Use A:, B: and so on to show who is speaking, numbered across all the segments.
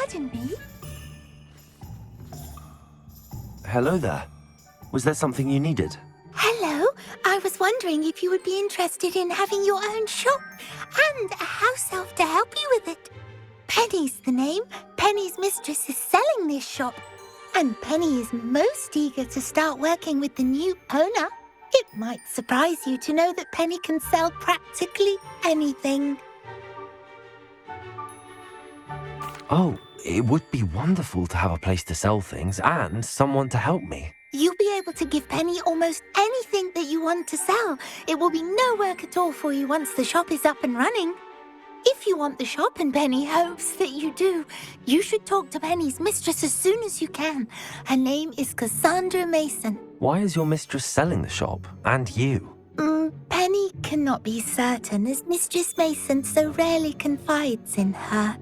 A: pardon me?
B: Hello there. Was there something you needed?
A: Hello. I was wondering if you would be interested in having your own shop and a house elf to help you with it. Penny's the name. Penny's mistress is selling this shop. And Penny is most eager to start working with the new owner. It might surprise you to know that Penny can sell practically anything.
B: Oh, it would be wonderful to have a place to sell things and someone to help me.
A: You'll be able to give Penny almost anything that you want to sell. It will be no work at all for you once the shop is up and running. If you want the shop and Penny hopes that you do, you should talk to Penny's mistress as soon as you can. Her name is Cassandra Mason.
B: Why is your mistress selling the shop? And you?
A: Penny cannot be certain as Mistress Mason so rarely confides in her.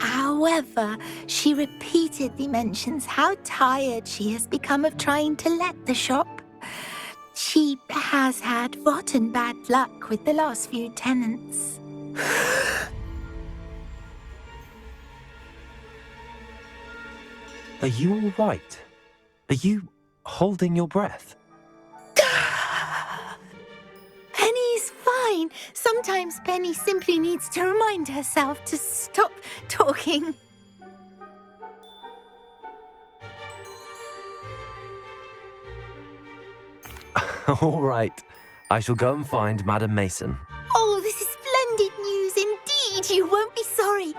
A: However, she repeatedly mentions how tired she has become of trying to let the shop. She has had rotten bad luck with the last few tenants.
B: Are you all right? Are you holding your breath?
A: Penny's fine. Sometimes Penny simply needs to remind herself to stop talking.
B: All right. I shall go and find Madam Mason.
A: Oh, this is splendid news indeed. You won't be sorry.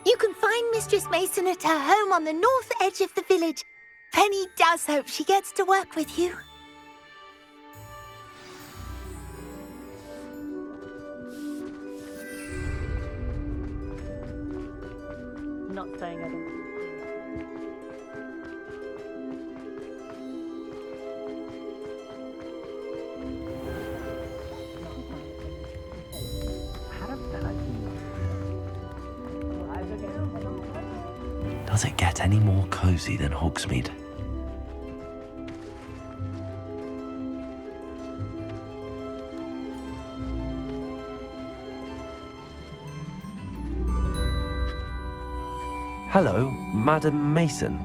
A: You can find Mistress Mason at her home on the north edge of the village. Penny does hope she gets to work with you.
C: Not saying I don't.
B: Does it get any more cozy than Hogsmeade? Hello, Madam Mason.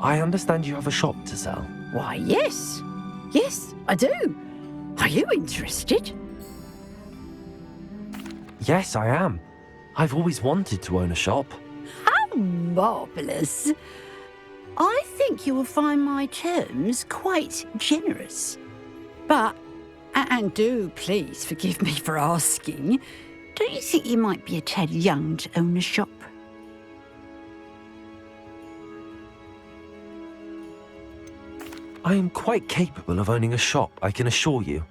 B: I understand you have a shop to sell.
D: Why, yes. Yes, I do. Are you interested?
B: Yes, I am. I've always wanted to own a shop.
D: How marvellous. I think you will find my terms quite generous. But, and do please forgive me for asking, don't you think you might be a tad young to own a shop?
B: I am quite capable of owning a shop, I can assure you.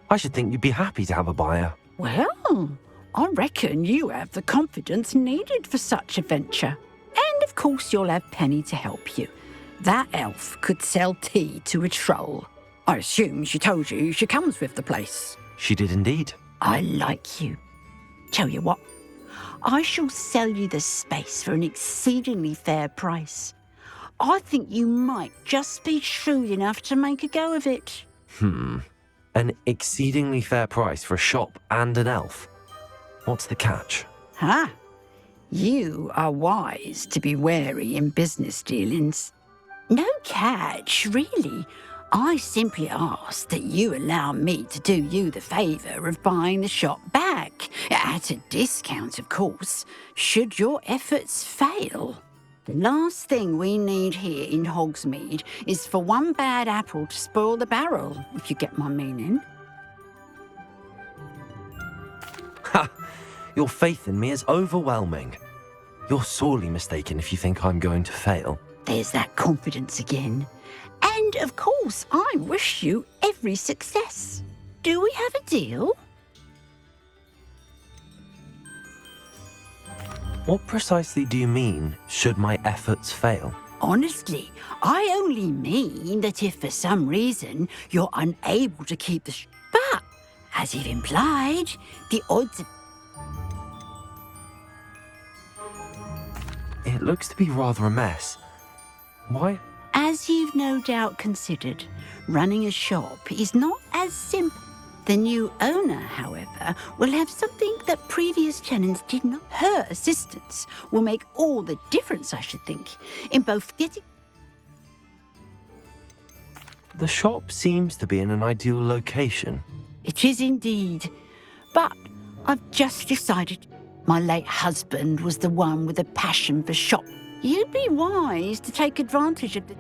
B: I should think you'd be happy to have a buyer.
D: Well, I reckon you have the confidence needed for such a venture. And of course you'll have Penny to help you. That elf could sell tea to a troll. I assume she told you she comes with the place.
B: She did indeed.
D: I like you. Tell you what, I shall sell you the space for an exceedingly fair price. I think you might just be shrewd enough to make a go of it.
B: An exceedingly fair price for a shop and an elf. What's the catch?
D: You are wise to be wary in business dealings. No catch, really. I simply ask that you allow me to do you the favour of buying the shop back, at a discount, of course, should your efforts fail. The last thing we need here in Hogsmeade is for one bad apple to spoil the barrel, if you get my meaning.
B: Ha! Your faith in me is overwhelming. You're sorely mistaken if you think I'm going to fail.
D: There's that confidence again. And, of course, I wish you every success. Do we have a deal?
B: What precisely do you mean, should my efforts fail?
D: Honestly, I only mean that if for some reason you're unable to keep the but, as you've implied, the odds...
B: It looks to be rather a mess. Why?
D: As you've no doubt considered, running a shop is not as simple. The new owner, however, will have something that previous tenants did not. Her assistance will make all the difference, I should think, in both getting...
B: The shop seems to be in an ideal location.
D: It is indeed. But I've just decided my late husband was the one with a passion for shop. You'd be wise to take advantage of the...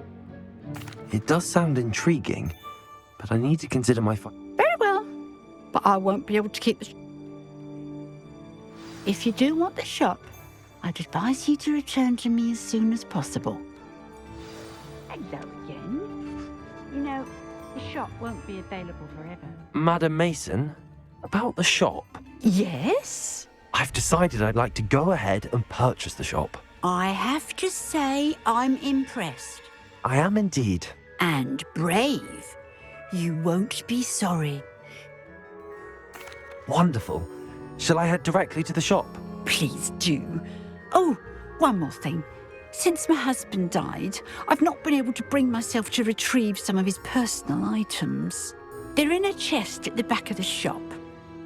B: It does sound intriguing, but I need to consider my...
D: Very well. But I won't be able to keep the... If you do want the shop, I'd advise you to return to me as soon as possible. Hello again. You know, the shop won't be available forever.
B: Madam Mason, about the shop.
D: Yes?
B: I've decided I'd like to go ahead and purchase the shop.
D: I have to say I'm impressed.
B: I am indeed.
D: And brave. You won't be sorry.
B: Wonderful. Shall I head directly to the shop?
D: Please do. Oh, one more thing. Since my husband died, I've not been able to bring myself to retrieve some of his personal items. They're in a chest at the back of the shop.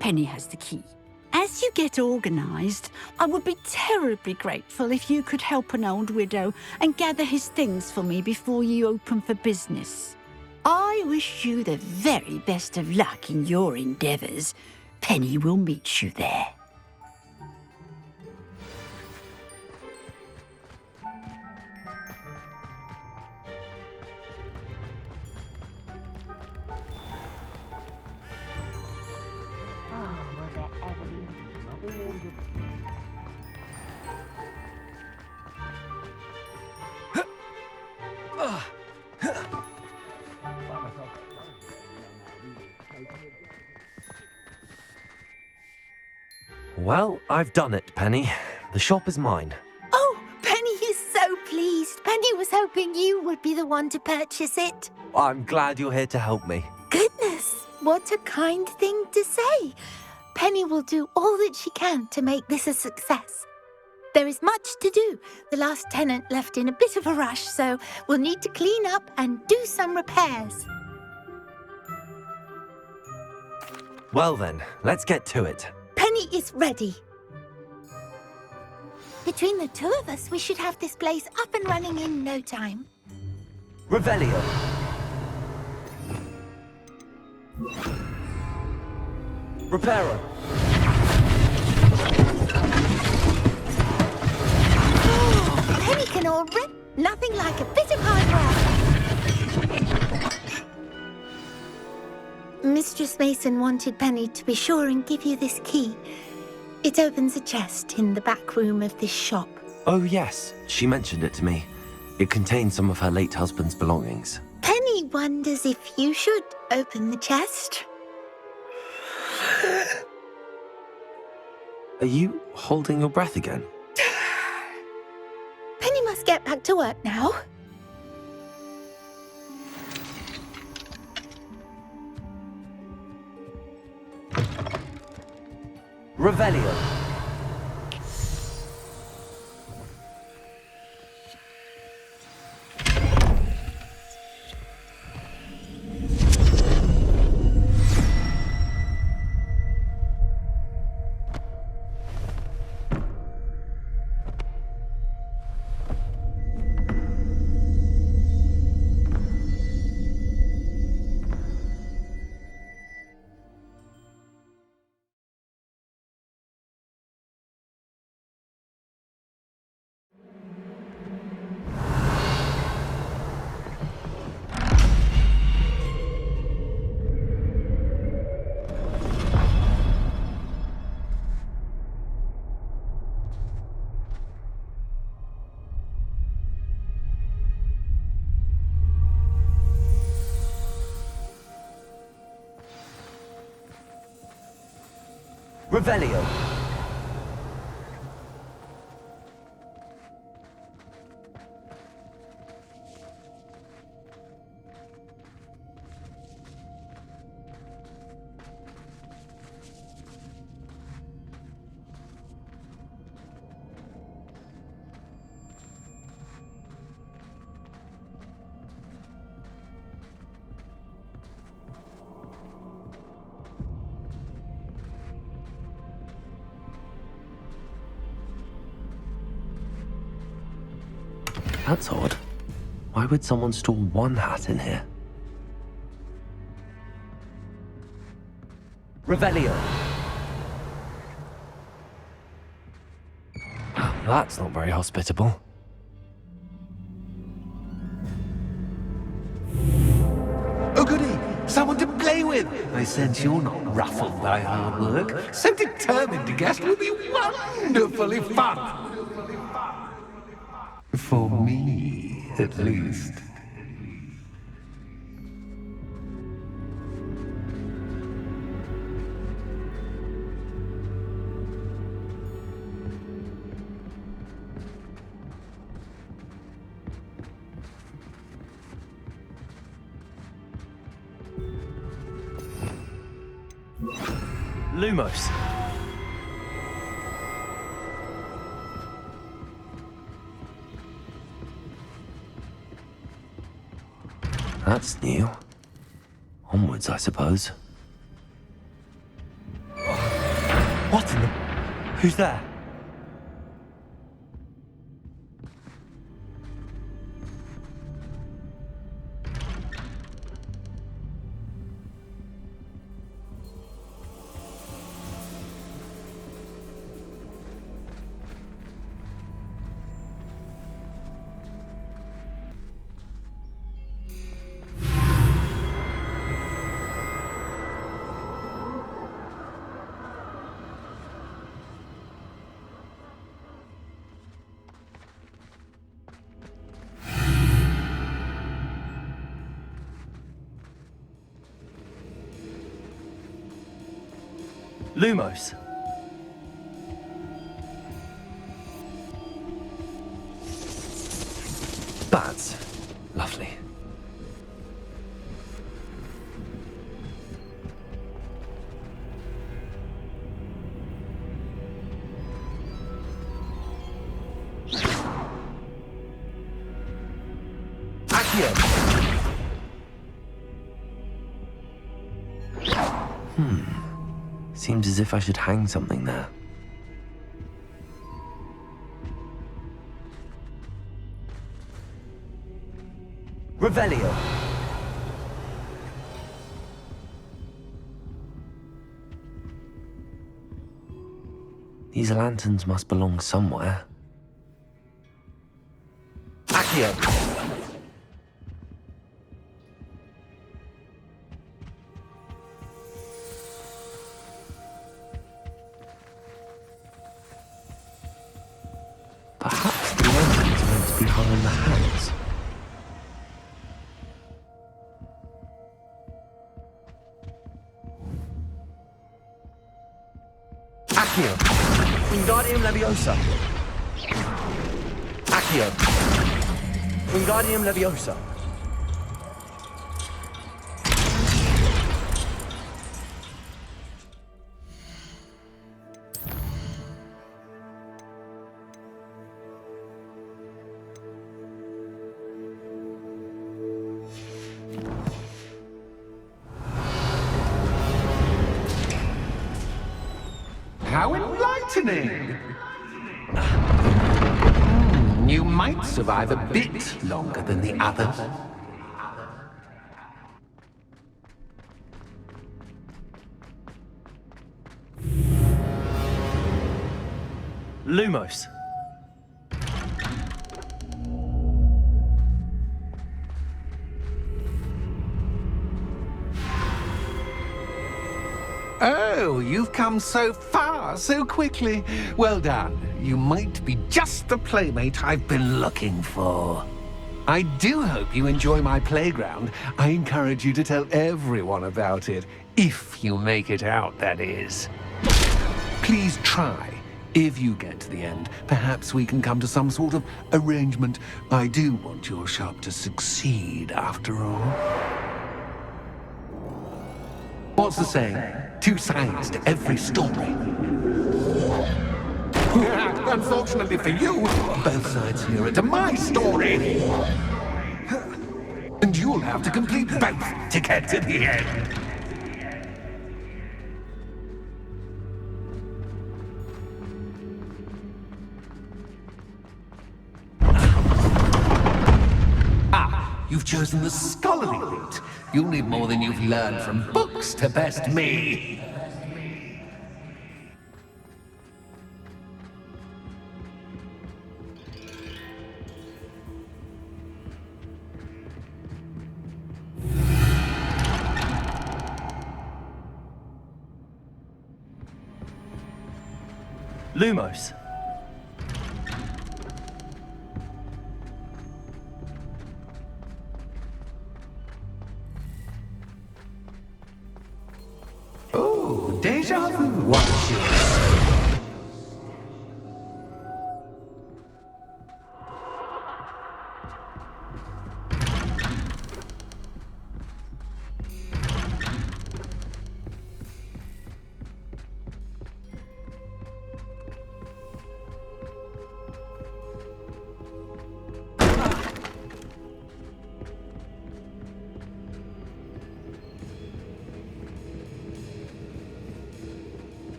D: Penny has the key. As you get organised, I would be terribly grateful if you could help an old widow and gather his things for me before you open for business. I wish you the very best of luck in your endeavours. Penny will meet you there.
B: Well, I've done it, Penny. The shop is mine.
A: Oh, Penny is so pleased. Penny was hoping you would be the one to purchase it.
B: I'm glad you're here to help me.
A: Goodness, what a kind thing to say. Penny will do all that she can to make this a success. There is much to do. The last tenant left in a bit of a rush, so we'll need to clean up and do some repairs.
B: Well then, let's get to it.
A: Penny is ready. Between the two of us, we should have this place up and running in no time.
B: Revelio. Reparo.
A: Penny can already... Nothing like a bit of hard work. Mistress Mason wanted Penny to be sure and give you this key. It opens a chest in the back room of this shop.
B: Oh yes, she mentioned it to me. It contains some of her late husband's belongings.
A: Penny wonders if you should open the chest.
B: Are you holding your breath again?
A: Penny must get back to work now.
B: Revelio. Revelio. That's odd. Why would someone store one hat in here? Revelio. That's not very hospitable.
E: Oh, goody! Someone to play with! I sense you're not ruffled by hard work. So determined a guest will be wonderfully fun! For me, at least.
B: Lumos. That's new. Onwards, I suppose. What in the... Who's there? Lumos. Bats. Lovely. Accio. Seems as if I should hang something there. Revelio. These lanterns must belong somewhere. Accio. Perhaps the lanterns are meant to be hung in the hands. Accio. Wingardium Leviosa. Accio. Wingardium Leviosa.
E: How enlightening! You might survive a bit longer than the others.
B: Lumos.
E: Oh, you've come so far so quickly. Well done. You might be just the playmate I've been looking for. I do hope you enjoy my playground. I encourage you to tell everyone about it. If you make it out, that is. Please try. If you get to the end, perhaps we can come to some sort of arrangement. I do want your shop to succeed, after all. What's the saying? Two sides to every story. Unfortunately for you, both sides hear it to my story. And you'll have to complete both to get to the end. You've chosen the scholarly route. You'll need more than you've learned from books to best me.
B: Lumos.
E: Oh, déjà vu. Watch yours.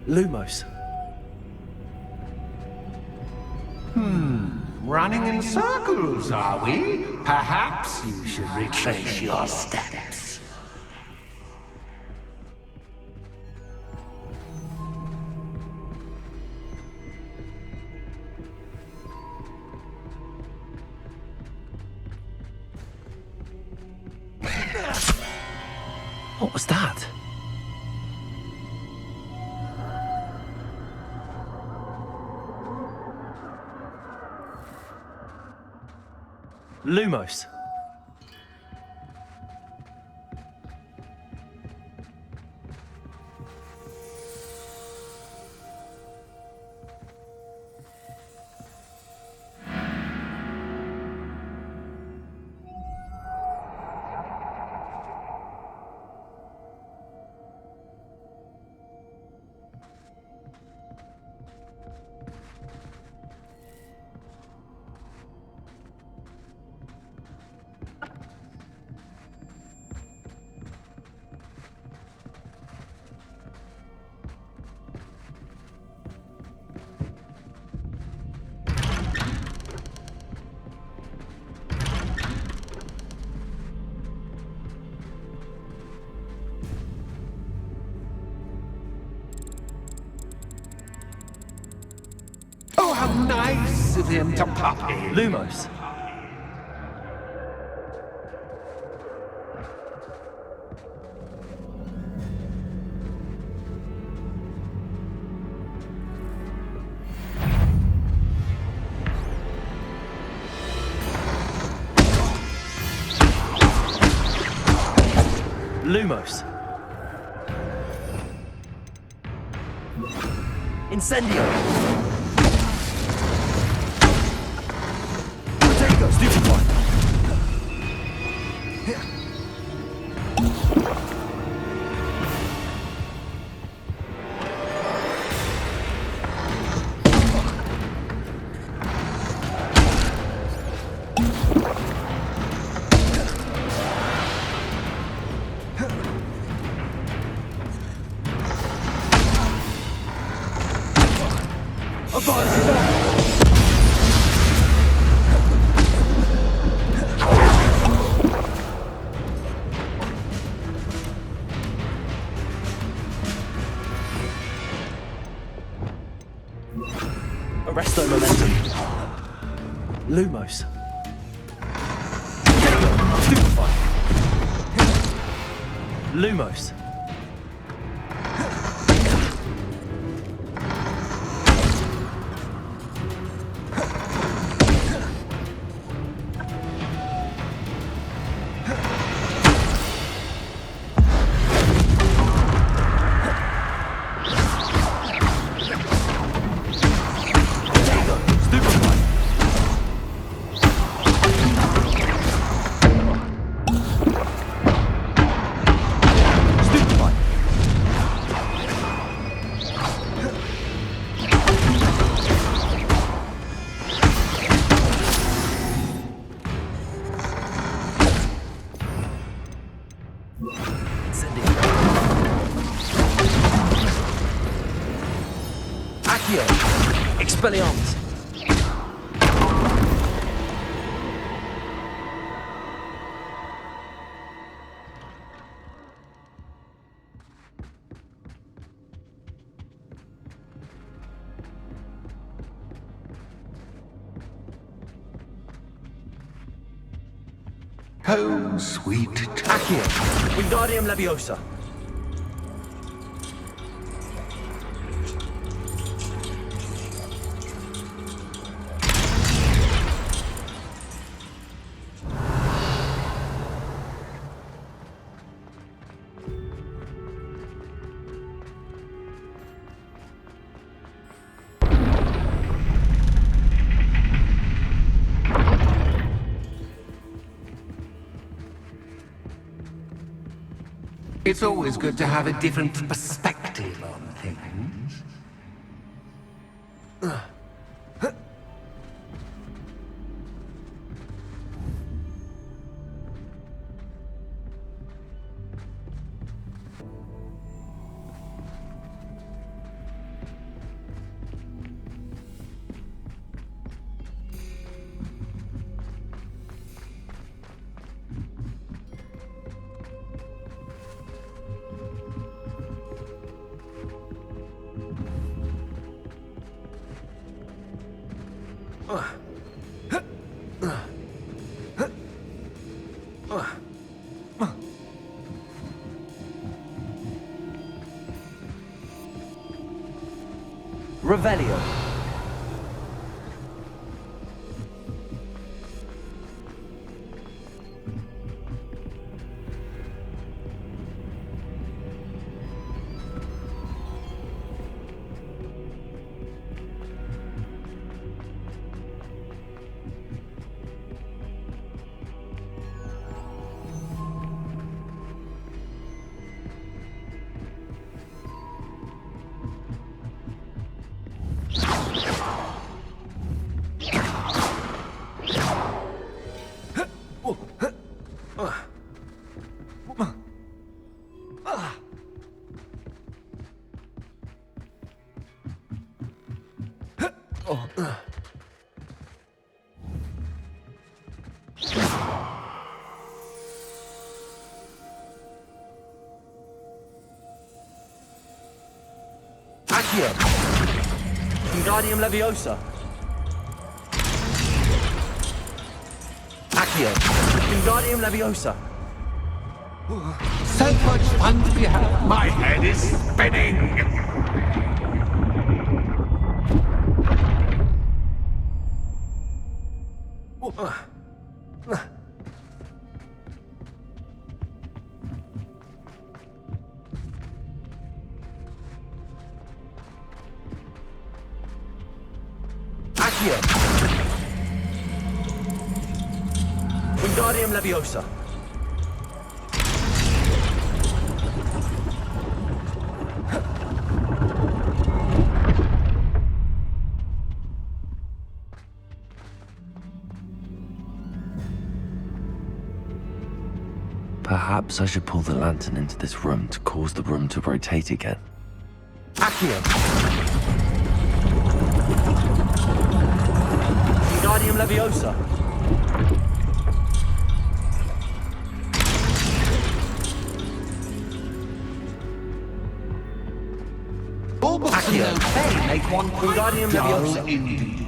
B: Lumos.
E: Running in circles, are we? Perhaps you should retrace your steps.
B: What was that? Lumos.
E: Oh, how nice of him to pop in.
B: Lumos. Lumos. Incendio. Protego. Stupefy. Arresto momentum. Lumos. Stupefy. Lumos. Stupefy. Expelliarmus!
E: Oh, sweet.
B: Accio! Wingardium Leviosa!
E: It's always good to have a different perspective on things.
B: Revelio! Accio! Wingardium Leviosa! Accio! Wingardium Leviosa!
E: So much fun to be had. My head is spinning.
B: Accio! Wingardium Leviosa! Perhaps I should pull the lantern into this room to cause the room to rotate again. Accio! Wingardium Leviosa! Accio!
E: They make one
B: Wingardium Leviosa!
E: indeed.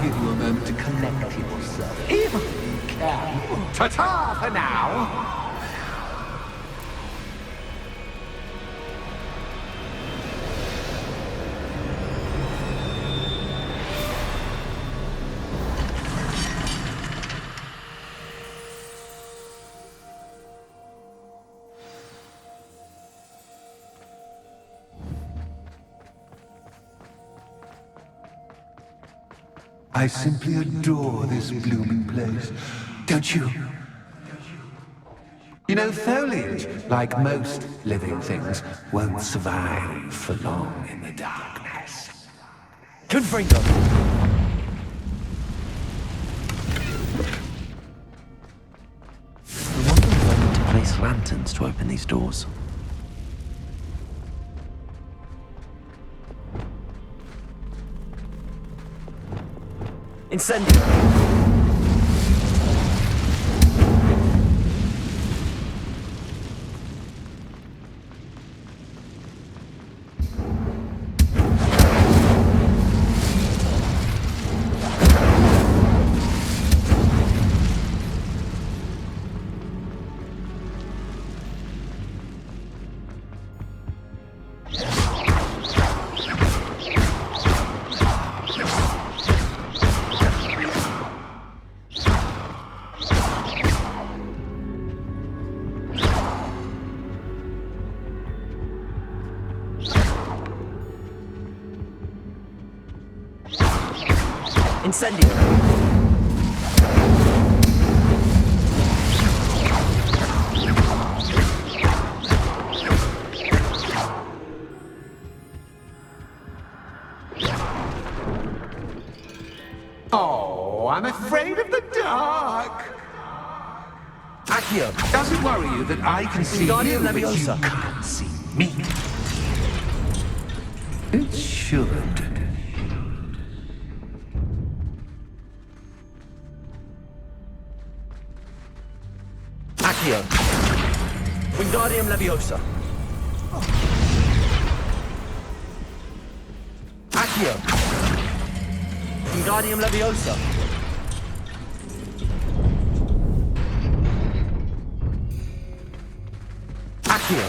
E: give you a moment to collect yourself, if you can. Ta-ta for now! I simply adore this blooming place, don't you? You know, foliage, like most living things, won't survive for long in the darkness.
B: Confringo! I wonder if I need to place lanterns to open these doors. Incendio! Incendio!
E: Oh, I'm afraid of the dark.
B: Accio!
E: Does it worry you that I can see you,
B: Wingardium
E: but you
B: Leviosa.
E: can't see me? It should.
B: Accio! Wingardium Leviosa! Accio! Wingardium Leviosa! Accio!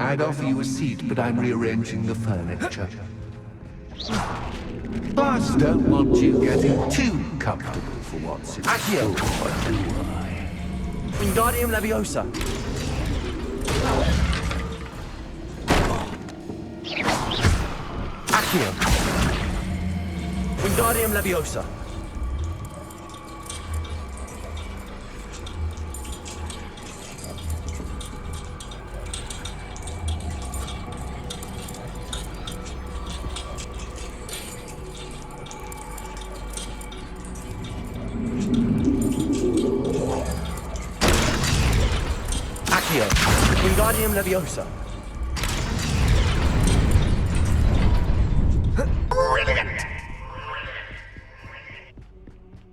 E: I'd offer you a seat, but I'm rearranging the furniture. Plus, don't want you getting too comfortable for once in
B: Accio!
E: store, do I?
B: Wingardium Leviosa! Accio! Wingardium Leviosa! Accio! Wingardium Leviosa!
E: Brilliant!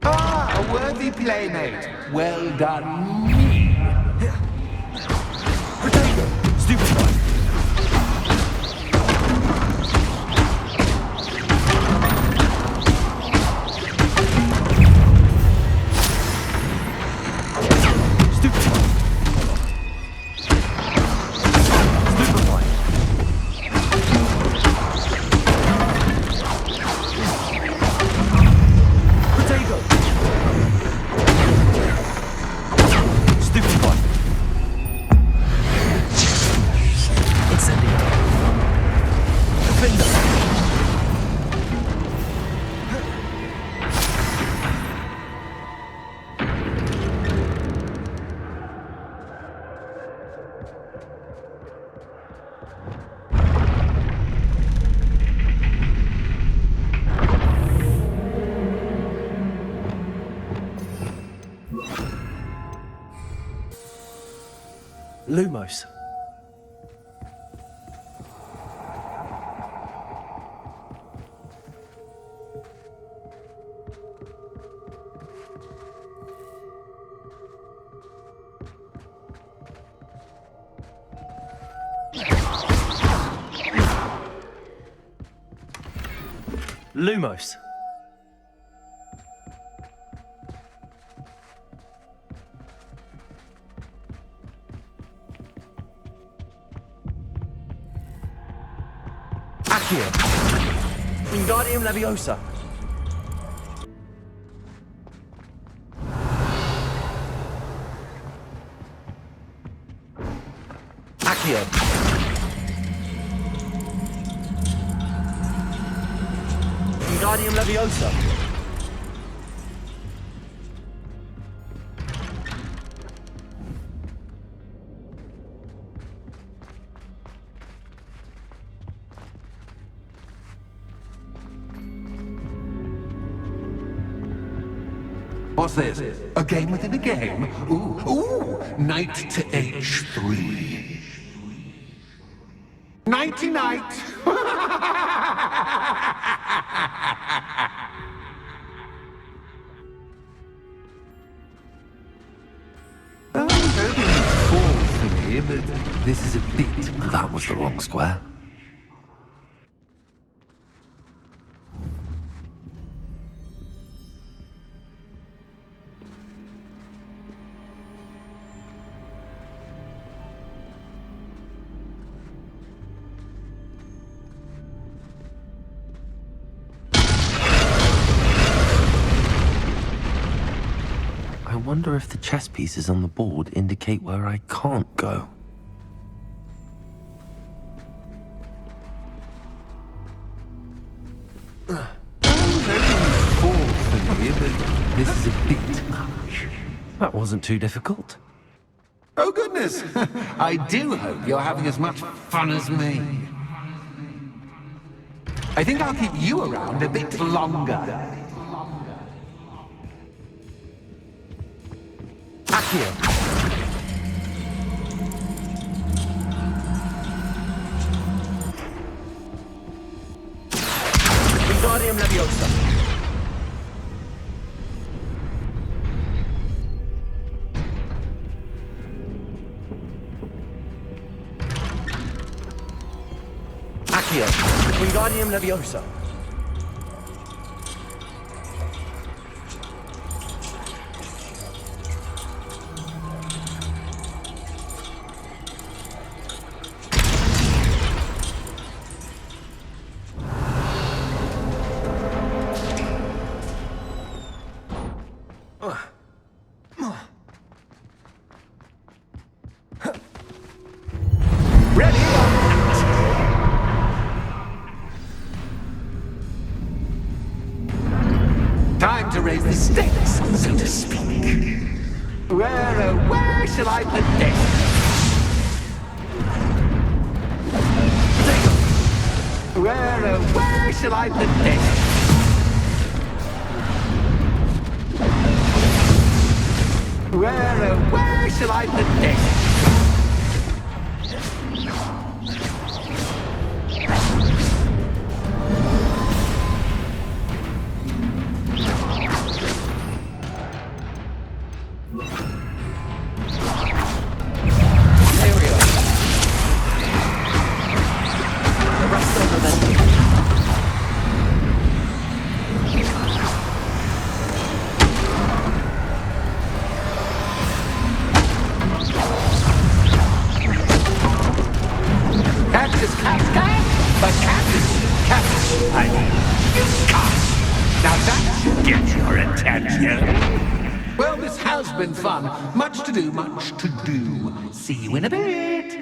E: Ah, a worthy playmate. Well done, me.
B: Potato! Stupefy! Stupefy! Stupefy! Potato! Stupefy! Incendio! Defender! Lumos. Lumos. Accio. Wingardium Leviosa. Accio. Wingardium Leviosa.
E: What's this? A game within a game? Ooh, knight to h3. Nighty-night! But this is a bit...
B: That was the wrong square. I wonder if the chess pieces on the board indicate where I can't go.
E: This is a bit much.
B: That wasn't too difficult.
E: Oh, goodness! I do hope you're having as much fun as me. I think I'll keep you around a bit longer.
B: Accio. Wingardium Leviosa. Accio. Wingardium Leviosa.
E: Ready? Time to raise the stakes, so to speak. Where shall I put this? Where shall I put this? Where shall I put this? Well, this has been fun. Much to do, much to do. See you in a bit.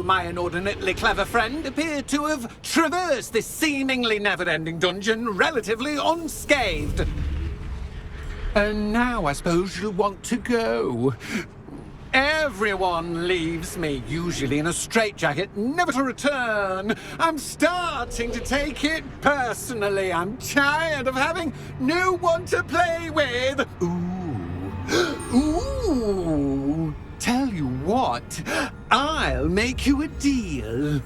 E: my inordinately clever friend, appear to have traversed this seemingly never-ending dungeon relatively unscathed. And now I suppose you'll want to go. Everyone leaves me, usually in a straitjacket, never to return. I'm starting to take it personally. I'm tired of having no one to play with. Ooh. Tell you what, I'll make you a deal.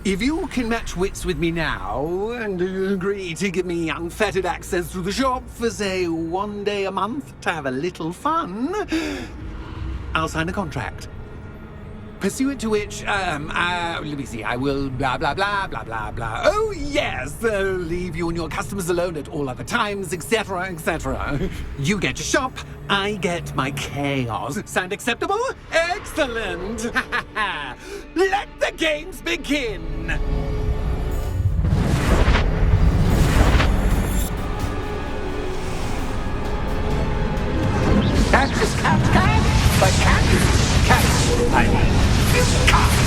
E: If you can match wits with me now and agree to give me unfettered access to the shop for, say, 1 day a month to have a little fun, I'll sign a contract. Pursuant to which, let me see, I will blah, blah, blah, blah, blah, blah. Oh, yes, leave you and your customers alone at all other times, etc., etc. You get your shop, I get my chaos. Sound acceptable? Excellent! Let the games begin! Catch is catch, but catch, I mean, you catch!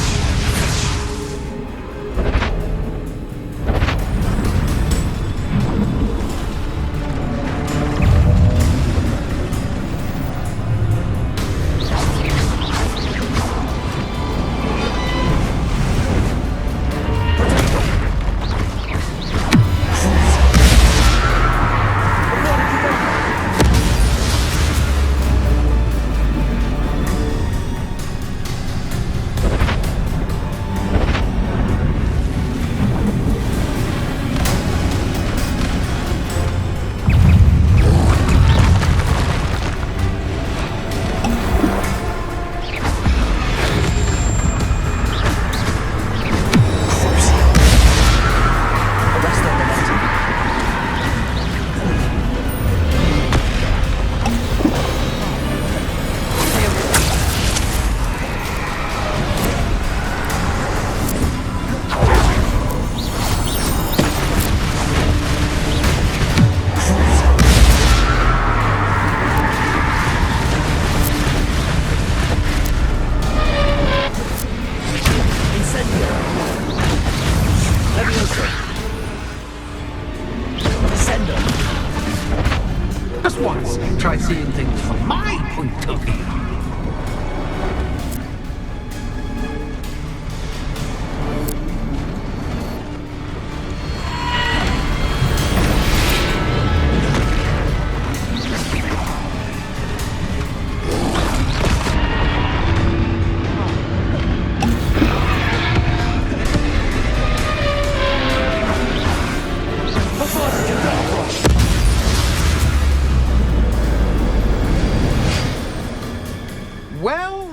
E: Just once, try seeing things from my point of view.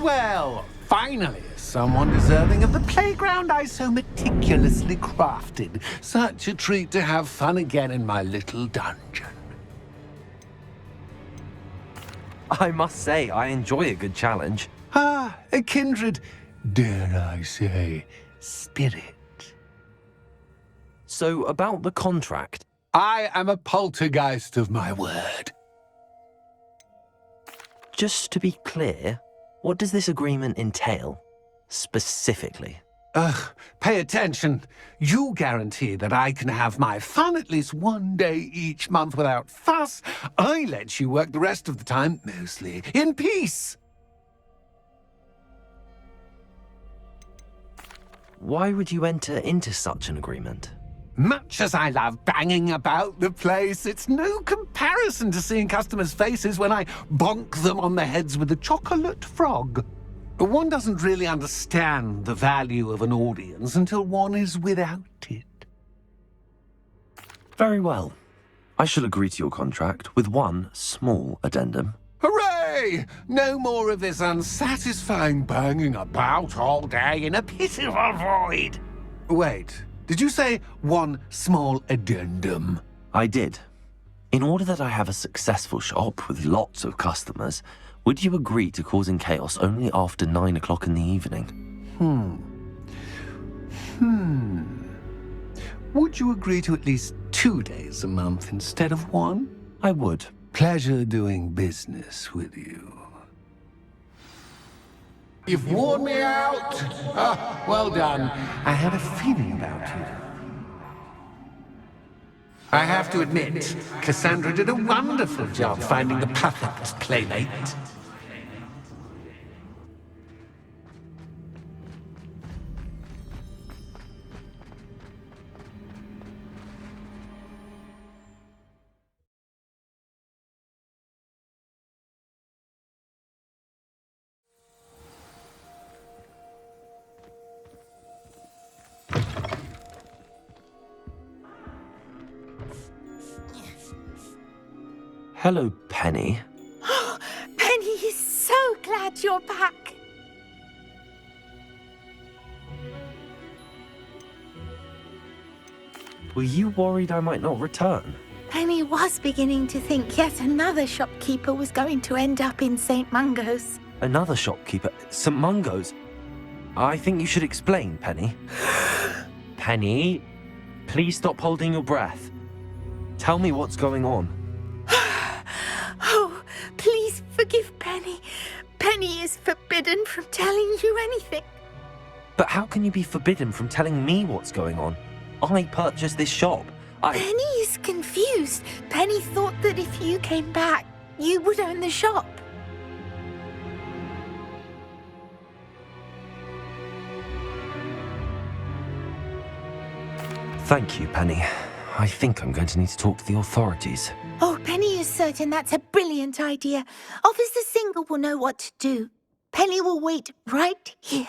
E: Well, finally, someone deserving of the playground I so meticulously crafted. Such a treat to have fun again in my little dungeon.
B: I must say, I enjoy a good challenge.
E: Ah, a kindred, dare I say, spirit.
B: So, about the contract.
E: I am a poltergeist of my word.
B: Just to be clear, what does this agreement entail, specifically?
E: Pay attention. You guarantee that I can have my fun at least 1 day each month without fuss. I let you work the rest of the time, mostly, in peace.
B: Why would you enter into such an agreement?
E: Much as I love banging about the place, it's no comparison to seeing customers' faces when I bonk them on the heads with a chocolate frog. One doesn't really understand the value of an audience until one is without it.
B: Very well. I shall agree to your contract with one small addendum.
E: Hooray! No more of this unsatisfying banging about all day in a pitiful void. Wait. Did you say one small addendum?
B: I did. In order that I have a successful shop with lots of customers, would you agree to causing chaos only after 9 o'clock in the evening?
E: Would you agree to at least 2 days a month instead of 1?
B: I would.
E: Pleasure doing business with you. You've worn me out. Ah, well done. I had a feeling about you. I have to admit, Cassandra did a wonderful job finding the perfect playmate.
B: Hello, Penny.
A: Penny is so glad you're back.
B: Were you worried I might not return?
A: Penny was beginning to think yet another shopkeeper was going to end up in St. Mungo's.
B: Another shopkeeper? St. Mungo's? I think you should explain, Penny. Penny, please stop holding your breath. Tell me what's going on.
A: Oh, please forgive Penny. Penny is forbidden from telling you anything.
B: But how can you be forbidden from telling me what's going on? I purchased this shop.
A: Penny is confused. Penny thought that if you came back, you would own the shop.
B: Thank you, Penny. I think I'm going to need to talk to the authorities.
A: Oh, Penny is certain that's a brilliant idea. Officer Singer will know what to do. Penny will wait right here.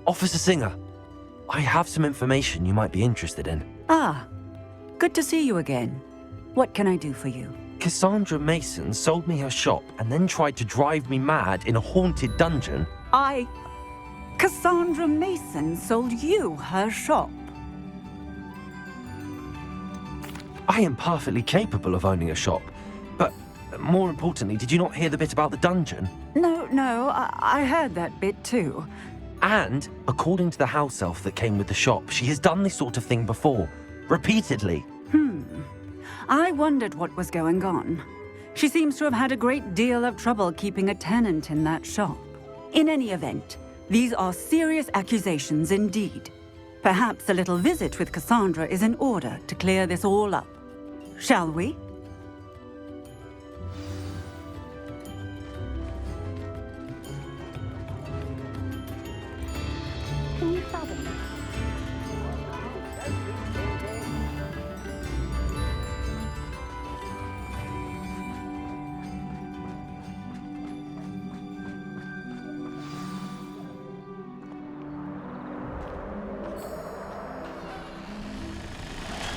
B: Officer Singer, I have some information you might be interested in.
F: Ah, good to see you again. What can I do for you?
B: Cassandra Mason sold me her shop and then tried to drive me mad in a haunted dungeon.
F: Cassandra Mason sold you her shop.
B: I am perfectly capable of owning a shop, but more importantly, did you not hear the bit about the dungeon?
F: No, I heard that bit too.
B: And, according to the house elf that came with the shop, she has done this sort of thing before, repeatedly.
F: I wondered what was going on. She seems to have had a great deal of trouble keeping a tenant in that shop. In any event, these are serious accusations indeed. Perhaps a little visit with Cassandra is in order to clear this all up. Shall we?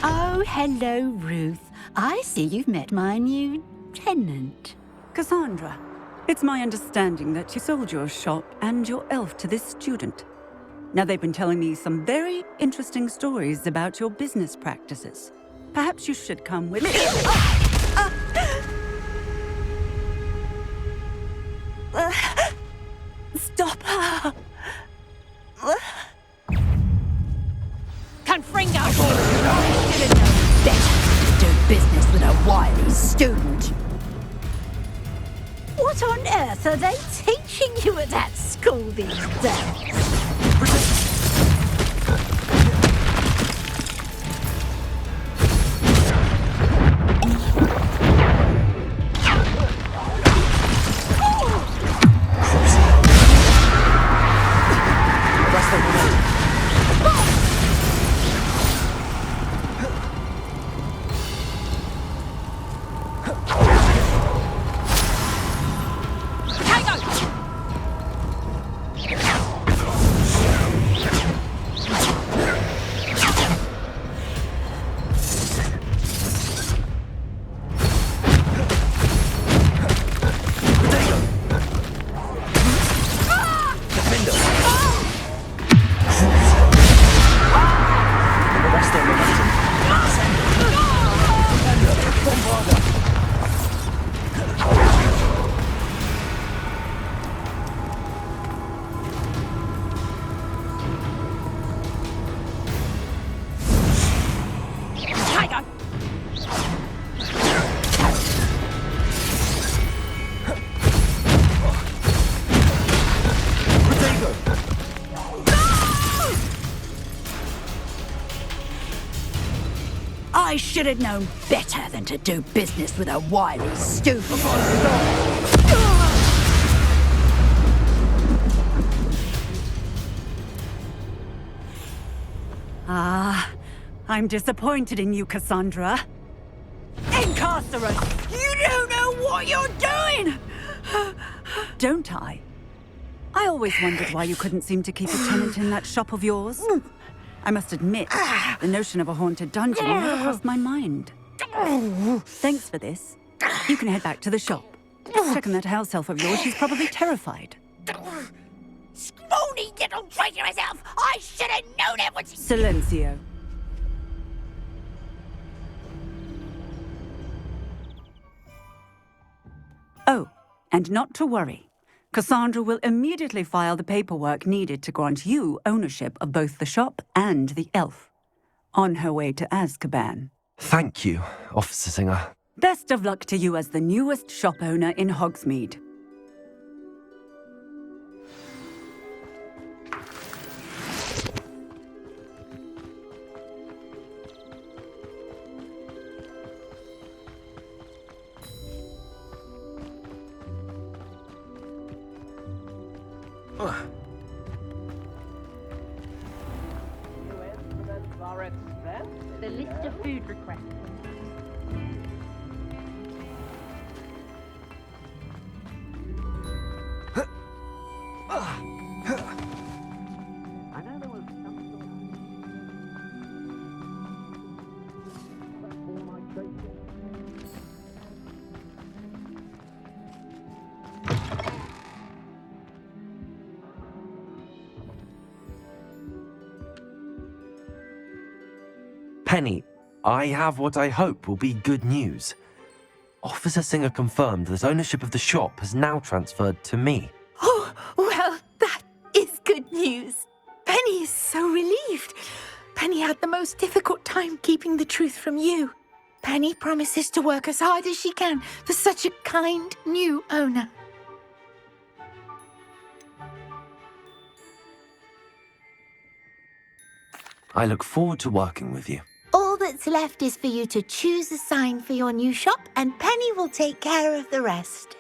D: Oh, hello, Ruth. I see you've met my new tenant.
F: Cassandra, it's my understanding that you sold your shop and your elf to this student. Now, they've been telling me some very interesting stories about your business practices. Perhaps you should come with me.
D: Stop her!
A: Confringo!
D: Didn't know better to do business with a wily student. What on earth are they teaching you at that school these days? I should have known better than to do business with a wily, stupid...
F: I'm disappointed in you, Cassandra. Incarcerate!
D: You don't know what you're doing!
F: Don't I? I always wondered why you couldn't seem to keep a tenant in that shop of yours. I must admit, the notion of a haunted dungeon never crossed my mind. Thanks for this. You can head back to the shop. Check on that house elf of yours, she's probably terrified.
A: Scrawny little traitorous elf! I should have known it was...
F: Silencio. Oh, and not to worry. Cassandra will immediately file the paperwork needed to grant you ownership of both the shop and the elf. On her way to Azkaban.
B: Thank you, Officer Singer.
F: Best of luck to you as the newest shop owner in Hogsmeade.
C: The list of food requests.
E: I know there was some sort
B: Penny, I have what I hope will be good news. Officer Singer confirmed that ownership of the shop has now transferred to me.
A: Oh, well, that is good news. Penny is so relieved. Penny had the most difficult time keeping the truth from you. Penny promises to work as hard as she can for such a kind new owner.
B: I look forward to working with you.
A: All that's left is for you to choose a sign for your new shop, and Penny will take care of the rest.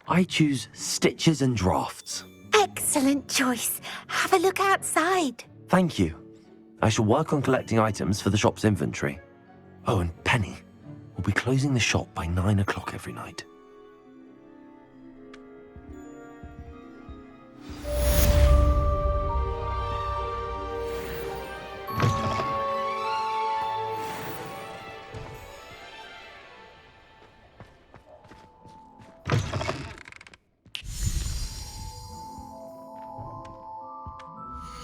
B: I choose stitches and drafts.
A: Excellent choice. Have a look outside.
B: Thank you. I shall work on collecting items for the shop's inventory. Oh, and Penny, we'll be closing the shop by 9 o'clock every night.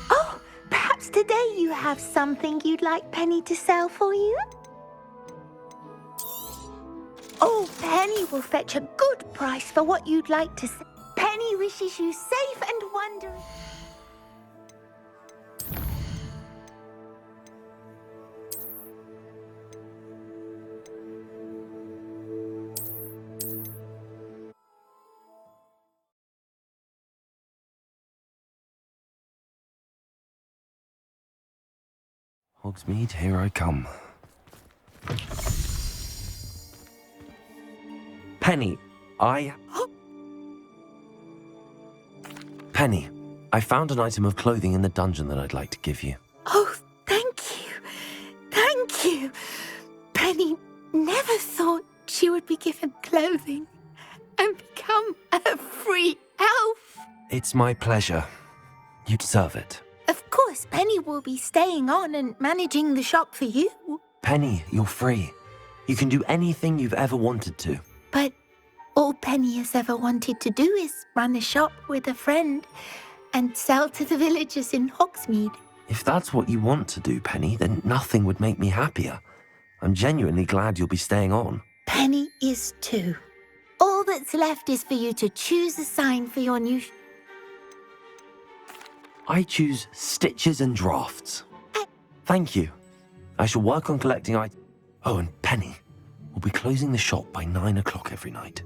A: Oh, perhaps today you have something you'd like Penny to sell for you? Oh, Penny will fetch a good price for what you'd like to sell. Penny wishes you safe and wondrous.
B: Hogsmeade, here I come. Penny, Penny, I found an item of clothing in the dungeon that I'd like to give you.
A: Oh, thank you. Thank you. Penny never thought she would be given clothing and become a free elf.
B: It's my pleasure. You deserve it.
A: Of course, Penny will be staying on and managing the shop for you.
B: Penny, you're free. You can do anything you've ever wanted to.
A: But all Penny has ever wanted to do is run a shop with a friend and sell to the villagers in Hogsmeade.
B: If that's what you want to do, Penny, then nothing would make me happier. I'm genuinely glad you'll be staying on.
A: Penny is too. All that's left is for you to choose a sign for your new...
B: I choose stitches and drafts. Thank you. I shall work on collecting items. Oh, and Penny, We'll be closing the shop by 9 o'clock every night.